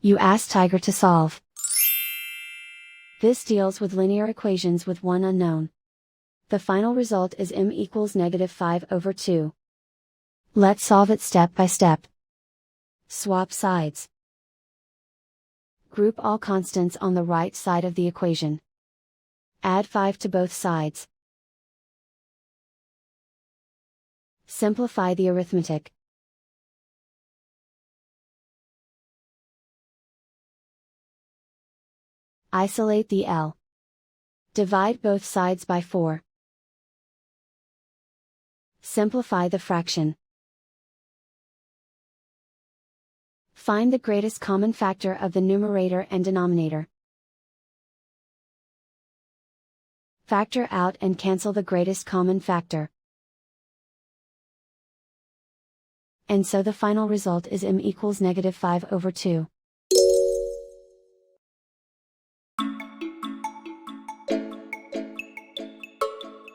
You ask Tiger to solve. This deals with linear equations with one unknown. The final result is m equals -5/2. Let's solve it step by step. Swap sides. Group all constants on the right side of the equation. Add 5 to both sides. Simplify the arithmetic. Isolate the L. Divide both sides by 4. Simplify the fraction. Find the greatest common factor of the numerator and denominator. Factor out and cancel the greatest common factor. And so the final result is m equals -5/2.